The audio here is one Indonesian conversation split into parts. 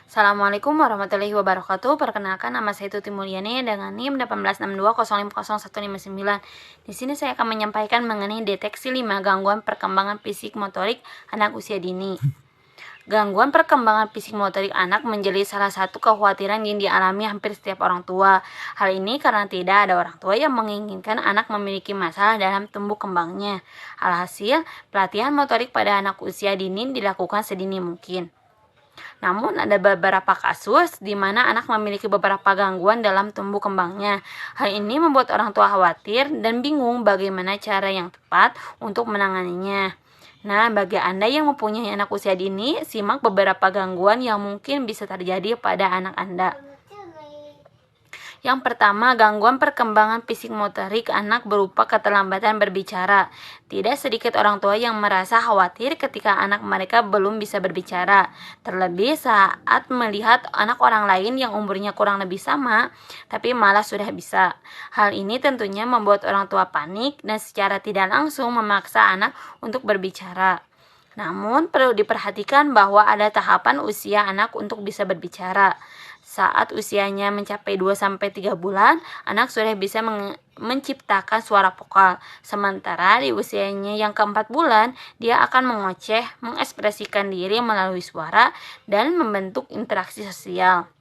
Assalamualaikum warahmatullahi wabarakatuh. Perkenalkan, nama saya Tuti Mulyani dengan NIM 18620505159. Di sini saya akan menyampaikan mengenai deteksi 5 gangguan perkembangan fisik motorik anak usia dini. Gangguan perkembangan fisik motorik anak menjadi salah satu kekhawatiran yang dialami hampir setiap orang tua. Hal ini karena tidak ada orang tua yang menginginkan anak memiliki masalah dalam tumbuh kembangnya. Alhasil, pelatihan motorik pada anak usia dini dilakukan sedini mungkin. Namun ada beberapa kasus di mana anak memiliki beberapa gangguan dalam tumbuh kembangnya. Hal ini membuat orang tua khawatir dan bingung bagaimana cara yang tepat untuk menanganinya. Nah, bagi Anda yang mempunyai anak usia dini, simak beberapa gangguan yang mungkin bisa terjadi pada anak Anda. Yang pertama, gangguan perkembangan fisik motorik anak berupa keterlambatan berbicara. Tidak sedikit orang tua yang merasa khawatir ketika anak mereka belum bisa berbicara. Terlebih saat melihat anak orang lain yang umurnya kurang lebih sama, tapi malah sudah bisa. Hal ini tentunya membuat orang tua panik dan secara tidak langsung memaksa anak untuk berbicara. Namun, perlu diperhatikan bahwa ada tahapan usia anak untuk bisa berbicara. Saat usianya mencapai 2-3 bulan, anak sudah bisa menciptakan suara vokal. Sementara di usianya yang ke-4 bulan, dia akan mengoceh, mengekspresikan diri melalui suara, dan membentuk interaksi sosial.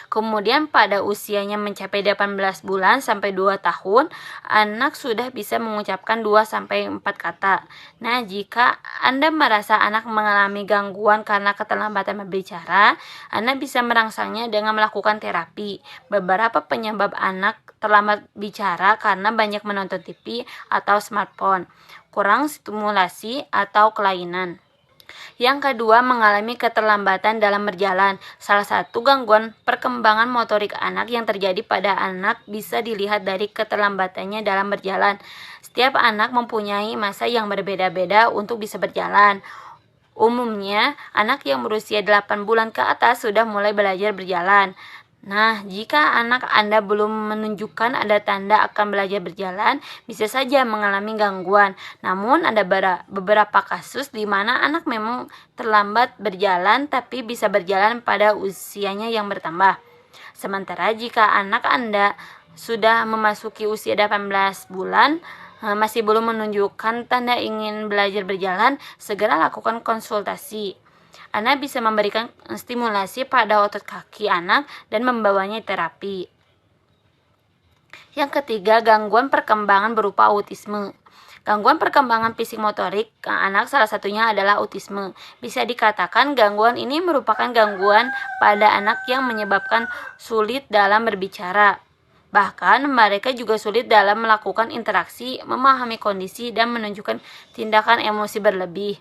Kemudian pada usianya mencapai 18 bulan sampai 2 tahun, anak sudah bisa mengucapkan 2-4 kata. Nah, jika Anda merasa anak mengalami gangguan karena keterlambatan berbicara, Anda bisa merangsangnya dengan melakukan terapi. Beberapa penyebab anak terlambat bicara karena banyak menonton TV atau smartphone, kurang stimulasi atau kelainan. Yang kedua, mengalami keterlambatan dalam berjalan. Salah satu gangguan perkembangan motorik anak yang terjadi pada anak bisa dilihat dari keterlambatannya dalam berjalan. Setiap anak mempunyai masa yang berbeda-beda untuk bisa berjalan. Umumnya, anak yang berusia 8 bulan ke atas sudah mulai belajar berjalan. Nah, jika anak Anda belum menunjukkan ada tanda akan belajar berjalan, bisa saja mengalami gangguan. Namun, ada beberapa kasus di mana anak memang terlambat berjalan tapi bisa berjalan pada usianya yang bertambah. Sementara jika anak Anda sudah memasuki usia 18 bulan, masih belum menunjukkan tanda ingin belajar berjalan, segera lakukan konsultasi. Anda bisa memberikan stimulasi pada otot kaki anak dan membawanya terapi. Yang ketiga, gangguan perkembangan berupa autisme. Gangguan perkembangan fisik motorik anak salah satunya adalah autisme. Bisa dikatakan gangguan ini merupakan gangguan pada anak yang menyebabkan sulit dalam berbicara. Bahkan mereka juga sulit dalam melakukan interaksi, memahami kondisi, dan menunjukkan tindakan emosi berlebih.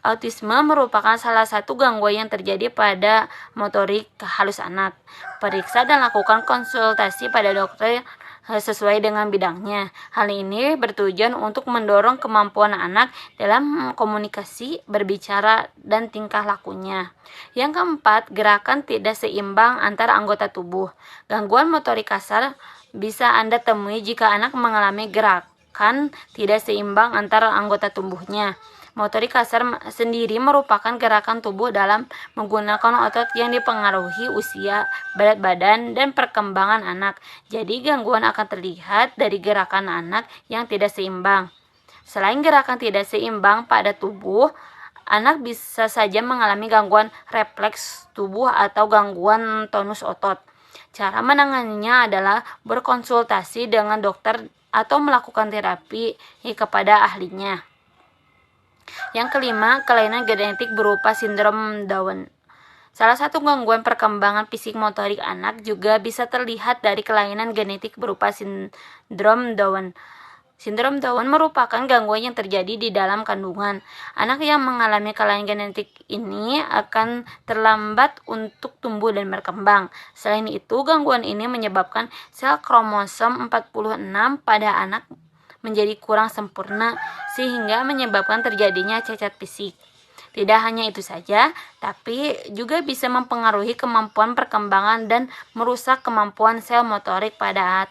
Autisme merupakan salah satu gangguan yang terjadi pada motorik halus anak. Periksa dan lakukan konsultasi pada dokter sesuai dengan bidangnya. Hal ini bertujuan untuk mendorong kemampuan anak dalam komunikasi, berbicara, dan tingkah lakunya. Yang keempat, gerakan tidak seimbang antara anggota tubuh. Gangguan motorik kasar bisa Anda temui jika anak mengalami gerakan tidak seimbang antara anggota tubuhnya. Motorik kasar sendiri merupakan gerakan tubuh dalam menggunakan otot yang dipengaruhi usia, berat badan, dan perkembangan anak. Jadi gangguan akan terlihat dari gerakan anak yang tidak seimbang. Selain gerakan tidak seimbang pada tubuh, anak bisa saja mengalami gangguan refleks tubuh atau gangguan tonus otot. Cara menanganinya adalah berkonsultasi dengan dokter atau melakukan terapi kepada ahlinya. Yang kelima, kelainan genetik berupa sindrom Down. Salah satu gangguan perkembangan fisik motorik anak juga bisa terlihat dari kelainan genetik berupa sindrom Down. Sindrom Down merupakan gangguan yang terjadi di dalam kandungan. Anak yang mengalami kelainan genetik ini akan terlambat untuk tumbuh dan berkembang. Selain itu, gangguan ini menyebabkan sel kromosom 46 pada anak menjadi kurang sempurna sehingga menyebabkan terjadinya cacat fisik. Tidak hanya itu saja, tapi juga bisa mempengaruhi kemampuan perkembangan dan merusak kemampuan sel motorik pada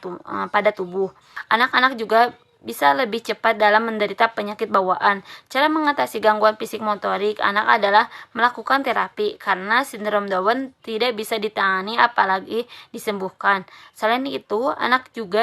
tubuh. Anak-anak juga bisa lebih cepat dalam menderita penyakit bawaan. Cara mengatasi gangguan fisik motorik anak adalah melakukan terapi, karena sindrom Down tidak bisa ditangani apalagi disembuhkan. Selain itu, anak juga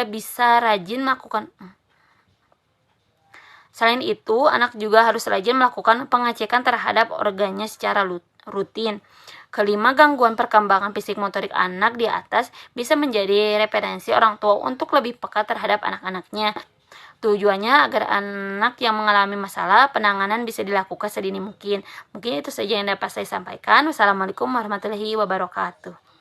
harus rajin melakukan pengecekan terhadap organnya secara rutin. Kelima, gangguan perkembangan fisik motorik anak di atas bisa menjadi referensi orang tua untuk lebih peka terhadap anak-anaknya. Tujuannya agar anak yang mengalami masalah penanganan bisa dilakukan sedini mungkin. Mungkin itu saja yang dapat saya sampaikan. Wassalamualaikum warahmatullahi wabarakatuh.